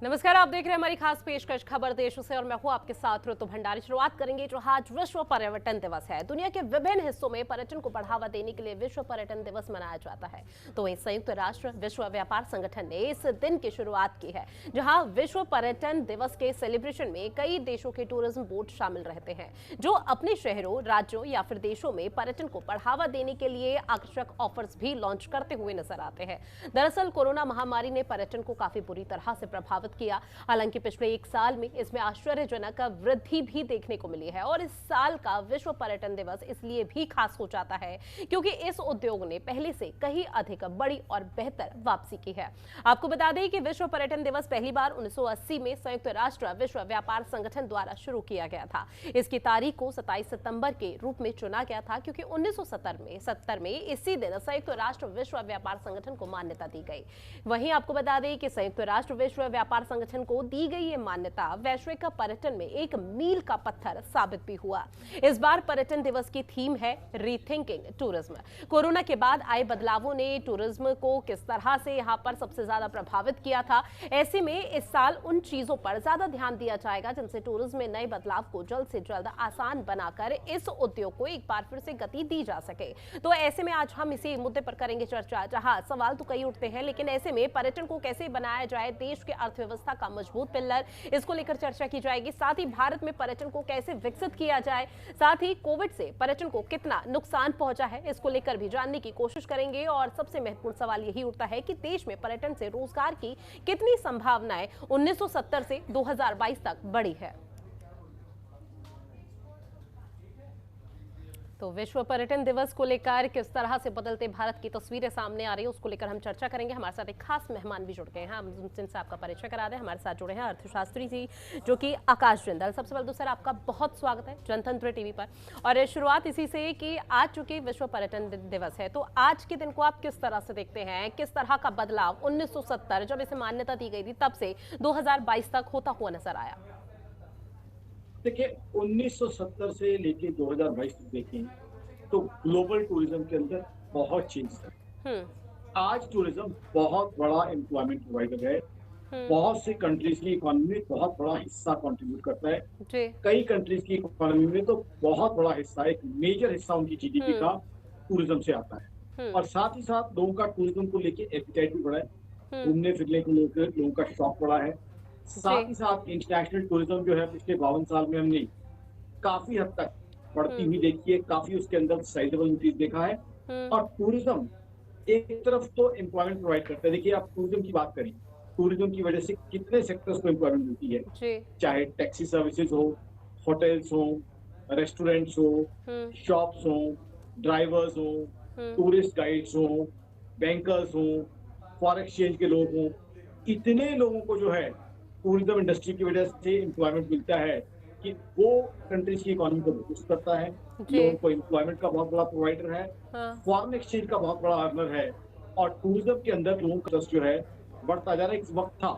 नमस्कार, आप देख रहे हैं हमारी खास पेशकश खबर देश से और मैं हूं आपके साथ ऋतु भंडारी। शुरुआत करेंगे जो आज विश्व पर्यटन दिवस है। दुनिया के विभिन्न हिस्सों में पर्यटन को बढ़ावा देने के लिए विश्व पर्यटन दिवस मनाया जाता है। तो वहीं संयुक्त राष्ट्र विश्व व्यापार संगठन ने इस दिन की शुरुआत की है, जहां विश्व पर्यटन दिवस के सेलिब्रेशन में कई देशों के टूरिज्म बोर्ड शामिल रहते हैं, जो अपने शहरों, राज्यों या फिर देशों में पर्यटन को बढ़ावा देने के लिए आकर्षक ऑफर्स भी लॉन्च करते हुए नजर आते हैं। दरअसल कोरोना महामारी ने पर्यटन को काफी बुरी तरह से प्रभावित किया। हालांकि पिछले एक साल में इसमें आश्चर्यजनक वृद्धि भी देखने को मिली है और इस साल का विश्व पर्यटन दिवस इसलिए भी खास हो जाता है क्योंकि इस उद्योग ने पहले से कहीं अधिक बड़ी और बेहतर वापसी की है। आपको बता दें कि विश्व पर्यटन दिवस पहली बार 1980 में संयुक्त राष्ट्र विश्व व्यापार संगठन द्वारा शुरू किया गया था। इसकी तारीख को 27 सितंबर के रूप में चुना गया था क्योंकि 1970 में इसी दिन संयुक्त राष्ट्र विश्व व्यापार संगठन को मान्यता दी गई। वहीं आपको बता दें कि संयुक्त राष्ट्र विश्व व्यापार संगठन को दी गई ये मान्यता वैश्विक पर्यटन में एक मील का पत्थर साबित भी हुआ। इस बार पर्यटन दिवस की थीम है रीथिंकिंग टूरिज्म। कोरोना के बाद आए बदलावों ने टूरिज्म को किस तरह से यहाँ पर सबसे ज्यादा प्रभावित किया था। ऐसे में इस साल उन चीजों पर ज्यादा ध्यान दिया जाएगा जिनसे टूरिज्म में नए बदलाव को जल्द से जल्द आसान बनाकर इस उद्योग को एक बार फिर से गति दी जा सके। तो ऐसे में आज हम इसी मुद्दे पर करेंगे चर्चा, जहां सवाल तो कई उठते हैं, लेकिन ऐसे में पर्यटन को कैसे बनाया जाए देश के अर्थव्यवस्था का मजबूत पिलर, इसको लेकर चर्चा की जाएगी। साथ ही भारत में पर्यटन को कैसे विकसित किया जाए, साथ ही कोविड से पर्यटन को कितना नुकसान पहुंचा है, इसको लेकर भी जानने की कोशिश करेंगे। और सबसे महत्वपूर्ण सवाल यही उठता है कि देश में पर्यटन से रोजगार की कितनी संभावनाएं 1970 से 2022 तक बढ़ी है। तो विश्व पर्यटन दिवस को लेकर किस तरह से बदलते भारत की तस्वीरें सामने आ रही है, उसको लेकर हम चर्चा करेंगे। हमारे साथ एक खास मेहमान भी जुड़ गए हैं, हम जिनसे आपका परिचय करा दें। हमारे साथ जुड़े हैं अर्थशास्त्री जी, जो कि आकाश जिंदल। सबसे पहले तो सर आपका बहुत स्वागत है जनतंत्र टीवी पर। और शुरुआत इसी से कि आज चूंकि विश्व पर्यटन दिवस है, तो आज के दिन को आप किस तरह से देखते हैं? किस तरह का बदलाव 1970 जब इसे मान्यता दी गई थी तब से 2022 तक होता हुआ नजर आया? देखिए 1970 से लेके 2022 तक देखें तो ग्लोबल टूरिज्म के अंदर बहुत चेंज है। आज टूरिज्म बहुत बड़ा एम्प्लॉयमेंट प्रोवाइडर है। बहुत सी कंट्रीज की इकोनॉमी में बहुत बड़ा हिस्सा कंट्रीब्यूट करता है। कई कंट्रीज की इकोनॉमी में तो बहुत बड़ा हिस्सा, एक मेजर हिस्सा उनकी जीडीपी का टूरिज्म से आता है। और साथ ही साथ लोगों का टूरिज्म को लेके एपिटाइट भी बढ़ा है, घूमने फिरने को लेकर लोगों का शौक बढ़ा है। साथ ही साथ इंटरनेशनल टूरिज्म जो है पिछले 52 साल में हमने काफी हद तक बढ़ती हुई देखी है, काफी उसके अंदर साइजेबल इंक्रीज देखा है। और टूरिज्म एक तरफ तो एम्प्लॉयमेंट प्रोवाइड करता है। देखिए आप टूरिज्म की बात करें, टूरिज्म की वजह से कितने सेक्टर्स को एम्प्लॉयमेंट मिलती है, चाहे टैक्सी सर्विसेज हो, होटल्स हो, रेस्टोरेंट्स हो, शॉप्स हो, ड्राइवर्स हो, टूरिस्ट गाइड्स हो, बैंकर्स हो, फॉरेन एक्सचेंज के लोग हो, इतने लोगों को जो है टूरिज्म इंडस्ट्री की वजह से एम्प्लॉयमेंट मिलता है कि वो कंट्रीज की इकोनॉमी को बूस्ट करता है, लोगों को एम्प्लॉयमेंट का बहुत बड़ा प्रोवाइडर है, फॉरेन एक्सचेंज का बहुत बड़ा अर्नर है। और टूरिज्म के अंदर लोगों का जो है बढ़ता जा रहा है। एक वक्त था,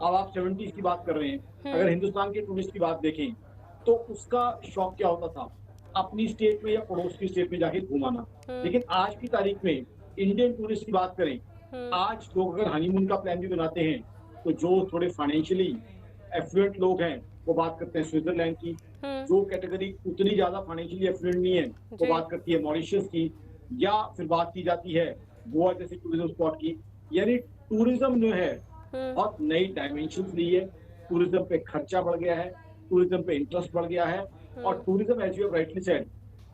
अब आप 70s की बात कर रहे हैं, अगर हिंदुस्तान के टूरिस्ट की बात देखें तो उसका शौक क्या होता था, अपनी स्टेट में या पड़ोस की स्टेट में जाके घुमाना। लेकिन आज की तारीख में इंडियन टूरिस्ट की बात करें, आज लोग अगर हनीमून का प्लान भी बनाते हैं तो जो थोड़े फाइनेंशियली एफ्लुएंट लोग हैं वो बात करते हैं स्विट्जरलैंड की, जो कैटेगरी उतनी ज्यादा फाइनेंशियली एफ्लुएंट नहीं है वो बात करती है मॉरिशस की, या फिर बात की जाती है गोवा जैसे टूरिज्म स्पॉट की। यानी टूरिज्म जो है बहुत नई डायमेंशन ली है, टूरिज्म पे खर्चा बढ़ गया है, टूरिज्म पे इंटरेस्ट बढ़ गया है। और tourism as you have rightly said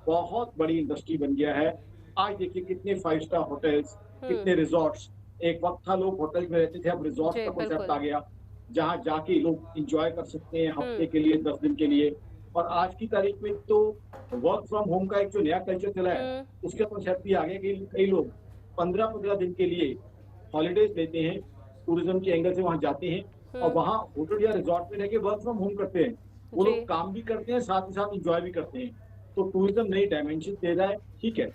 बहुत बड़ी इंडस्ट्री बन गया है। आज देखिए कितने 5 स्टार होटल्स, कितने रिजॉर्ट्स। एक वक्त था लोग होटल में रहते थे, अब रिजॉर्ट का कॉन्सेप्ट आ गया, जहां जाके लोग एंजॉय कर सकते हैं हफ्ते के लिए, 10 दिन के लिए। और आज की तारीख में तो वर्क फ्रॉम होम का एक जो नया कल्चर चला है उसका कॉन्सेप्ट भी आ गया कि कई लोग 15-15 दिन के लिए हॉलीडेज लेते हैं, टूरिज्म के एंगल से वहां जाते हैं और वहां होटल या रिजॉर्ट में रह के वर्क फ्रॉम होम करते हैं। वो लोग काम भी करते हैं, साथ ही साथ एंजॉय भी करते हैं। तो टूरिज्म नई डायमेंशन दे रहा है। ठीक है,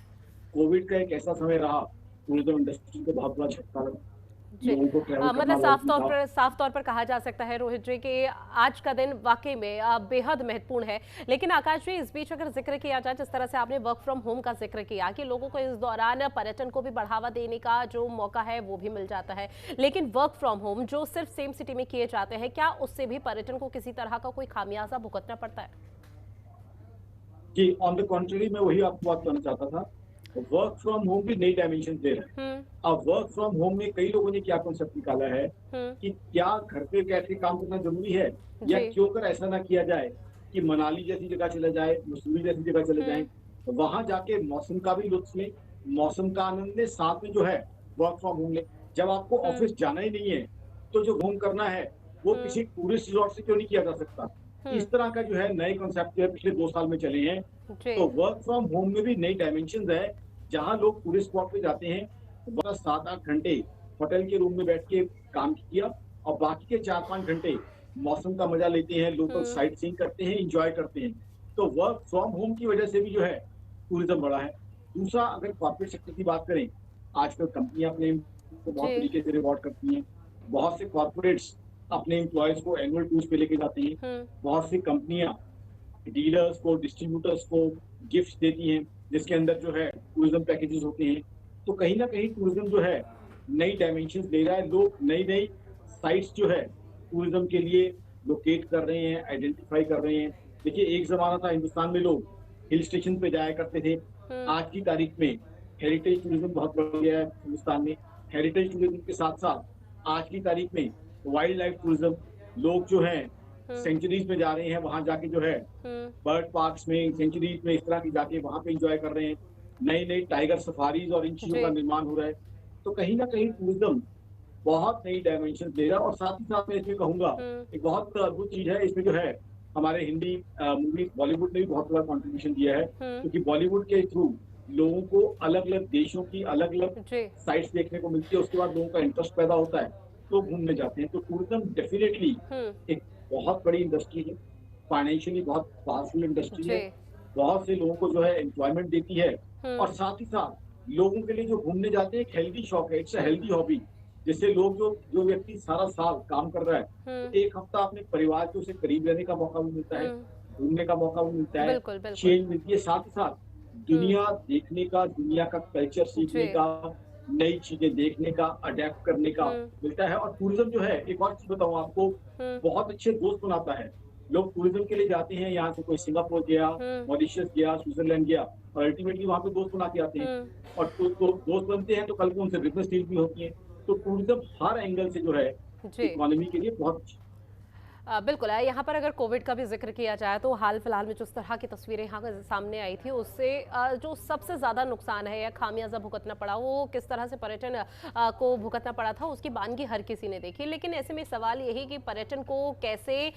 कोविड का एक ऐसा समय रहा, टूरिज्म इंडस्ट्री को बहुत बड़ा झटका लगा। लोगों को ट्रैवल करना मतलब बहुत साफ तौर पर कहा जा सकता है रोहित जी कि आज का दिन वाकई में बेहद महत्वपूर्ण है। लेकिन आकाश जी, इस बीच अगर जिक्र किया जाए, जिस तरह से आपने वर्क फ्रॉम होम का जिक्र किया कि लोगों को इस दौरान पर्यटन को भी बढ़ावा देने का जो मौका है वो भी मिल जाता है, लेकिन वर्क फ्रॉम होम जो सिर्फ सेम सिटी में किए जाते हैं, क्या उससे भी पर्यटन को किसी तरह का कोई खामियाजा भुगतना पड़ता है? जी, ऑन द कॉन्ट्ररी मैं वही आपको बात करना चाहता था। वर्क फ्रॉम होम भी नई डायमेंशन दे रहा है। अब वर्क फ्रॉम होम में कई लोगों ने क्या कॉन्सेप्ट निकाला है कि क्या घर पे बैठ के काम करना जरूरी है, या क्यों कर ऐसा ना किया जाए कि मनाली जैसी जगह चला जाए, मसूरी जैसी जगह चले जाए, तो वहां जाके मौसम का भी लुत्फ लें, मौसम का आनंद लें, साथ में जो है वर्क फ्रॉम होम लें। जब आपको ऑफिस जाना ही नहीं है तो जो होम करना है वो किसी टूरिस्ट रिजॉर्ट से क्यों नहीं किया जा सकता? इस तरह का जो है नए कॉन्सेप्ट जो है पिछले 2 साल में चले हैं। तो वर्क फ्रॉम होम में भी नई डायमेंशन है, जहां लोग टूरिस्ट स्पॉट पे जाते हैं, बस 7-8 घंटे होटल के रूम में बैठ के काम किया और बाकी के 4-5 घंटे मौसम का मजा लेते हैं, लोकल साइट सीइंग करते हैं, इंजॉय करते हैं। तो वर्क फ्रॉम होम की वजह से भी जो है टूरिज्म बढ़ा है। दूसरा, अगर कॉर्पोरेट सेक्टर की बात करें, आजकल कंपनियां अपने को बहुत तरीके से रिवॉर्ड करती हैं। बहुत से कॉर्पोरेट्स अपने एम्प्लॉयज को एनुअल टूर्स पे लेके जाते हैं। बहुत सी कंपनियां डीलर्स को, डिस्ट्रीब्यूटर्स को गिफ्ट देती हैं, जिसके अंदर जो है टूरिज्म पैकेजेस होते हैं। तो कहीं ना कहीं टूरिज्म जो है नई डायमेंशन ले रहा है। लोग नई नई साइट्स जो है टूरिज्म के लिए लोकेट कर रहे हैं, आइडेंटिफाई कर रहे हैं। देखिए, एक जमाना था हिंदुस्तान में लोग हिल स्टेशन पे जाया करते थे। आज की तारीख में हेरिटेज टूरिज्म बहुत बढ़ गया है हिंदुस्तान में। हेरिटेज टूरिज्म के साथ साथ आज की तारीख में वाइल्ड लाइफ टूरिज्म, लोग जो है सेंचुरीज में जा रहे हैं, वहां जाके जो है बर्ड पार्क्स में, सेंचुरीज में इस तरह की जाके वहां पे एंजॉय कर रहे हैं। नई नई टाइगर सफारीज और इन चीजों का निर्माण हो रहा है। तो कहीं ना कहीं टूरिज्म बहुत नई डायमेंशन दे रहा है। और साथ ही साथ मैं इसमें कहूंगा एक बहुत अद्भुत चीज है इसमें जो है, हमारे हिंदी मूवी बॉलीवुड ने भी बहुत बड़ा कॉन्ट्रीब्यूशन दिया है, क्योंकि बॉलीवुड के थ्रू लोगों को अलग अलग देशों की अलग अलग साइट्स देखने को मिलती है। उसके बाद लोगों का इंटरेस्ट पैदा होता है तो घूमने जाते हैं। तो टूरिज्म डेफिनेटली एक बहुत बड़ी इंडस्ट्री है, फाइनेंशियली बहुत पावरफुल इंडस्ट्री है, बहुत से लोगों को जो है एम्प्लॉयमेंट देती है। और साथ ही साथ लोगों के लिए जो घूमने जाते हैं एक हेल्दी शौक है, इट्स अ हेल्दी हॉबी। जिससे लोग जो व्यक्ति सारा साल काम कर रहा है, तो एक हफ्ता अपने परिवार के उसे करीब रहने का मौका भी मिलता है, घूमने का मौका भी मिलता है, चेंज मिलती है। साथ ही साथ दुनिया देखने का, दुनिया का कल्चर सीखने का, नई चीजें देखने का, अडेप्ट करने का मिलता है। और टूरिज्म जो है, एक और चीज बताऊं आपको, बहुत अच्छे दोस्त बनाता है। लोग टूरिज्म के लिए जाते हैं, यहाँ से कोई सिंगापुर गया, मॉरिशस गया, स्विट्जरलैंड गया, और अल्टीमेटली वहां पे दोस्त बना के आते हैं। और तो दोस्त बनते हैं तो कल को उनसे बिजनेस डील भी होती है। तो टूरिज्म हर एंगल से जो है इकोनॉमी के लिए बहुत अच्छी। बिल्कुल है। यहाँ पर अगर कोविड का भी जिक्र किया जाए तो हाल फिलहाल में जिस तरह की तस्वीरें यहाँ सामने आई थी, उससे जो सबसे ज़्यादा नुकसान है या खामियाजा भुगतना पड़ा, वो किस तरह से पर्यटन को भुगतना पड़ा था, उसकी बानगी हर किसी ने देखी। लेकिन ऐसे में सवाल यही कि पर्यटन को कैसे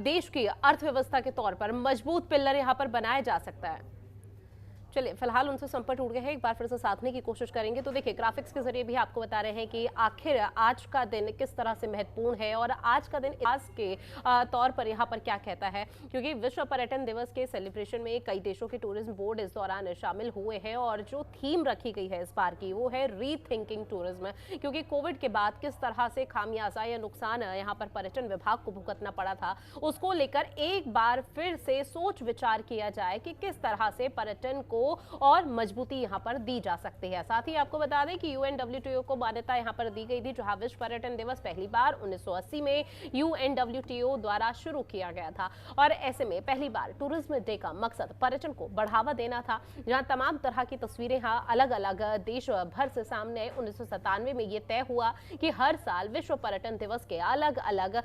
देश की अर्थव्यवस्था के तौर पर मजबूत पिल्लर यहाँ पर बनाया जा सकता है। चलिए, फिलहाल उनसे संपर्क टूट गया है, एक बार फिर से साधने की कोशिश करेंगे। तो देखिए, ग्राफिक्स के जरिए भी आपको बता रहे हैं कि आखिर आज का दिन किस तरह से महत्वपूर्ण है और आज का दिन इतिहास के तौर पर यहाँ पर क्या कहता है। क्योंकि विश्व पर्यटन दिवस के सेलिब्रेशन में कई देशों के टूरिज्म बोर्ड इस दौरान शामिल हुए हैं और जो थीम रखी गई है इस बार की, वो है रीथिंकिंग टूरिज्म। क्योंकि कोविड के बाद किस तरह से खामियाजा या नुकसान यहाँ पर पर्यटन विभाग को भुगतना पड़ा था, उसको लेकर एक बार फिर से सोच विचार किया जाए कि किस तरह से पर्यटन को और मजबूती यहां पर दी जा सकती है। साथ ही आपको बता दें कि UNWTO को मान्यता यहां पर दी गई थी, जहां विश्व पर्यटन दिवस पहली बार 1980 में UNWTO द्वारा शुरू किया गया था। और ऐसे में पहली बार टूरिज्म डे का मकसद पर्यटन को बढ़ावा देना था, जहां तमाम तरह की तस्वीरें यहां अलग अलग देश भर से सामने आई। 1997 में यह तय हुआ कि हर साल विश्व पर्यटन दिवस के अलग अलग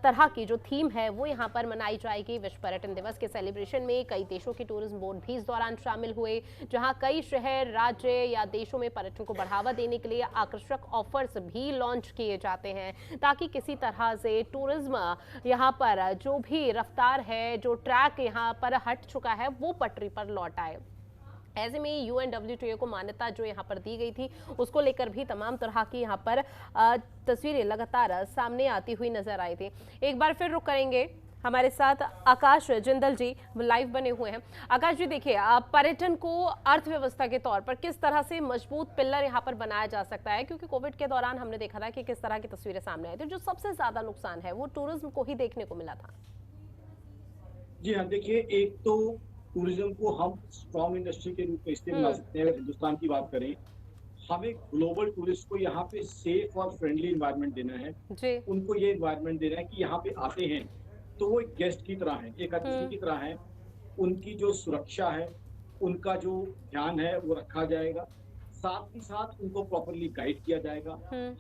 तरह की जो थीम है वो यहाँ पर मनाई जाएगी। विश्व पर्यटन दिवस के सेलिब्रेशन में कई देशों के टूरिज्म बोर्ड भी इस दौरान शामिल हुए, जहां कई शहर, राज्य या देशों में पर्यटन को बढ़ावा देने के लिए आकर्षक ऑफर्स भी लॉन्च किए जाते हैं, ताकि किसी तरह से टूरिज्म यहां पर जो भी रफ्तार है, जो ट्रैक यहां पर हट चुका है, वो पटरी पर लौट आए। ऐसे में UNWTO को मान्यता जो यहाँ पर दी गई थी, उसको लेकर भी तमाम तरह की यहाँ पर तस्वीरें लगातार सामने आती हुई नजर आई थी। एक बार फिर रुक करेंगे हमारे साथ आकाश जिंदल जी लाइव बने हुए हैं। आकाश जी देखिए, पर्यटन को अर्थव्यवस्था के तौर पर किस तरह से मजबूत पिलर यहाँ पर बनाया जा सकता है, क्योंकि कोविड के दौरान हमने देखा था कि किस तरह की तस्वीरें सामने आई थी। जो सबसे ज्यादा नुकसान है वो टूरिज्म को ही देखने को मिला था। जी हाँ, देखिए, एक तो टूरिज्म को हम स्ट्रॉन्ग इंडस्ट्री के रूप में इसलिए बना सकते हैं। अगर हिंदुस्तान की बात करें, हमें ग्लोबल टूरिस्ट को यहाँ पे सेफ और फ्रेंडली एनवायरनमेंट देना है। जी। उनको ये एनवायरनमेंट देना है कि यहाँ पे आते हैं तो वो एक गेस्ट की तरह है, एक अतिथि की तरह है। उनकी जो सुरक्षा है, उनका जो ध्यान है वो रखा जाएगा। साथ ही साथ उनको प्रॉपर्ली गाइड किया जाएगा।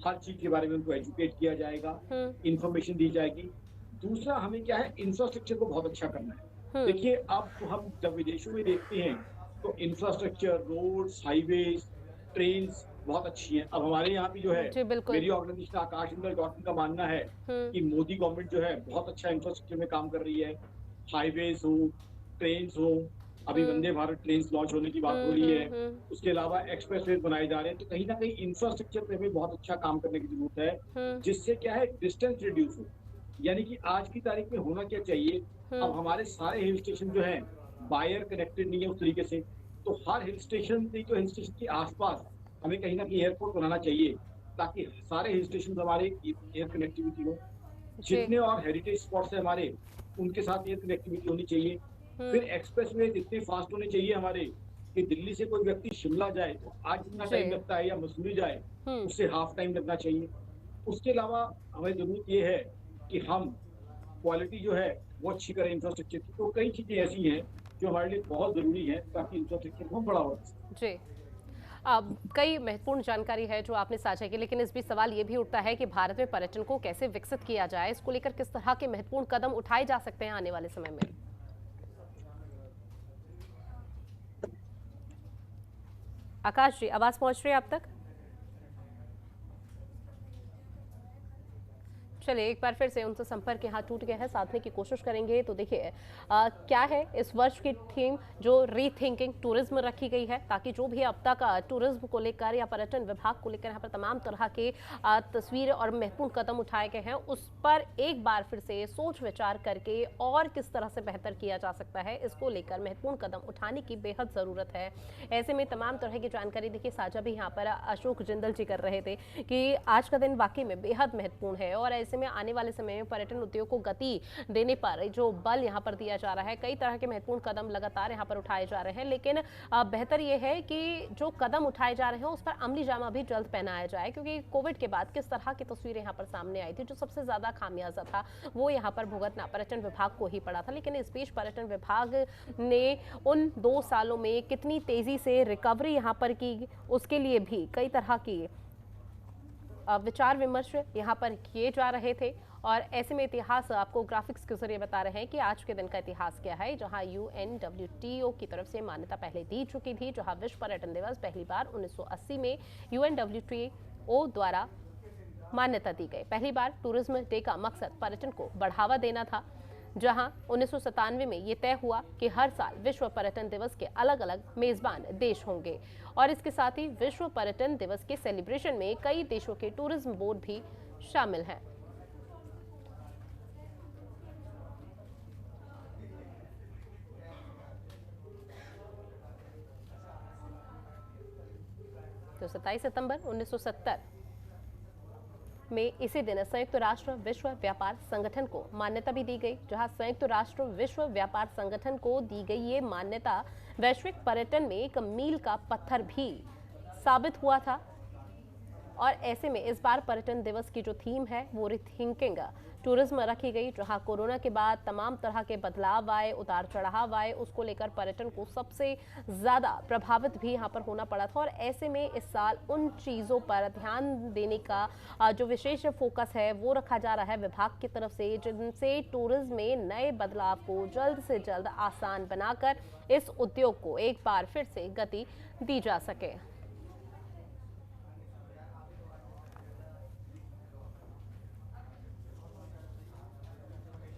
हर चीज के बारे में उनको एजुकेट किया जाएगा, इंफॉर्मेशन दी जाएगी। दूसरा, हमें क्या है, इंफ्रास्ट्रक्चर को बहुत अच्छा करना है। देखिए, अब तो हम जब विदेशों में देखते हैं तो इंफ्रास्ट्रक्चर, रोड्स, हाईवेज, ट्रेन्स बहुत अच्छी हैं। अब हमारे यहाँ भी जो है, जी बिल्कुल। मेरी organisation Akash Inder dot in का मानना है कि मोदी गवर्नमेंट जो है बहुत अच्छा इंफ्रास्ट्रक्चर में काम कर रही है। हाईवेज हो, ट्रेन्स हो, अभी वंदे भारत ट्रेन लॉन्च होने की बात हो रही है। उसके अलावा एक्सप्रेस बनाए जा रहे हैं। तो कहीं ना कहीं इंफ्रास्ट्रक्चर पे हमें बहुत अच्छा काम करने की जरूरत है, जिससे क्या है, डिस्टेंस रिड्यूस हो। यानी कि आज की तारीख में होना क्या चाहिए, अब हमारे सारे हिल स्टेशन जो हैं वायर कनेक्टेड नहीं है उस तरीके से। तो हर हिल स्टेशन के आसपास हमें कहीं ना कहीं एयरपोर्ट बनाना चाहिए, ताकि सारे हिल स्टेशन हमारे एयर कनेक्टिविटी हो। जितने और हेरिटेज स्पॉट्स है हमारे, उनके साथ एयर कनेक्टिविटी होनी चाहिए। फिर एक्सप्रेसवे इतने फास्ट होने चाहिए हमारे कि दिल्ली से कोई व्यक्ति शिमला जाए तो आज जितना टाइम लगता है, या मसूरी जाए उससे हाफ टाइम लगना चाहिए। उसके अलावा हमें जरूरत ये है कि हम क्वालिटी जो है वो अच्छी करें इंफ्रास्ट्रक्चर की। तो कई चीजें ऐसी हैं जो हमारे लिए बहुत जरूरी है, ताकि इंफ्रास्ट्रक्चर को बड़ा हो सके। जी। अब कई महत्वपूर्ण जानकारी है जो आपने साझा की, लेकिन इस बीच सवाल ये भी उठता है कि भारत में पर्यटन को कैसे विकसित किया जाए, इसको लेकर किस तरह के महत्वपूर्ण कदम उठाए जा सकते हैं आने वाले समय में। आकाश जी, आवाज पहुंच रही है आप तक? चलिए एक बार फिर से उनसे संपर्क यहाँ टूट गया है, साधने की कोशिश करेंगे। तो देखिए क्या है इस वर्ष की थीम, जो रीथिंकिंग टूरिज्म रखी गई है, ताकि जो भी अब तक टूरिज्म को लेकर या पर्यटन विभाग को लेकर यहाँ पर तमाम तरह के तस्वीरें और महत्वपूर्ण कदम उठाए गए हैं, उस पर एक बार फिर से सोच विचार करके और किस तरह से बेहतर किया जा सकता है, इसको लेकर महत्वपूर्ण कदम उठाने की बेहद ज़रूरत है। ऐसे में तमाम तरह की जानकारी देखिए साझा भी यहाँ पर अशोक जिंदल जी कर रहे थे कि आज का दिन वाकई में बेहद महत्वपूर्ण है, और ऐसे में आने वाले समय में पर्यटन उद्योग को गति देने पर जो बल यहाँ पर दिया जा रहा है, कई तरह के महत्वपूर्ण कदम लगातार यहाँ पर उठाए जा रहे हैं। लेकिन बेहतर ये है कि जो कदम उठाए जा रहे हैं उस पर अमली जामा भी जल्द पहनाया जाए, क्योंकि कोविड के बाद किस तरह की तस्वीरें यहाँ पर सामने आई थी, जो सबसे ज्यादा खामियाजा था वो यहाँ पर भुगतना पर्यटन विभाग को ही पड़ा था। लेकिन इस बीच पर्यटन विभाग ने उन 2 सालों में कितनी तेजी से रिकवरी यहाँ पर की, उसके लिए भी कई तरह की विचार विमर्श यहाँ पर किए जा रहे थे। और ऐसे में इतिहास आपको ग्राफिक्स के जरिए बता रहे हैं कि आज के दिन का इतिहास क्या है, जहां UNWTO की तरफ से मान्यता पहले दी चुकी थी, जहां विश्व पर्यटन दिवस पहली बार 1980 में UNWTO द्वारा मान्यता दी गई। पहली बार टूरिज्म डे का मकसद पर्यटन को बढ़ावा देना था, जहां 1997 में ये तय हुआ कि हर साल विश्व पर्यटन दिवस के अलग अलग मेजबान देश होंगे, और इसके साथ ही विश्व पर्यटन दिवस के सेलिब्रेशन में कई देशों के टूरिज्म बोर्ड भी शामिल हैं। तो 27 सितंबर 1970 में इसी दिन संयुक्त राष्ट्र विश्व व्यापार संगठन को मान्यता भी दी गई, जहां संयुक्त राष्ट्र विश्व व्यापार संगठन को दी गई ये मान्यता वैश्विक पर्यटन में एक मील का पत्थर भी साबित हुआ था। और ऐसे में इस बार पर्यटन दिवस की जो थीम है वो रीथिंकिंग टूरिज्म रखी गई, जहां कोरोना के बाद तमाम तरह के बदलाव आए, उतार चढ़ाव आए, उसको लेकर पर्यटन को सबसे ज़्यादा प्रभावित भी यहाँ पर होना पड़ा था। और ऐसे में इस साल उन चीज़ों पर ध्यान देने का जो विशेष फोकस है वो रखा जा रहा है विभाग की तरफ से, जिनसे टूरिज्म में नए बदलाव को जल्द से जल्द आसान बनाकर इस उद्योग को एक बार फिर से गति दी जा सके।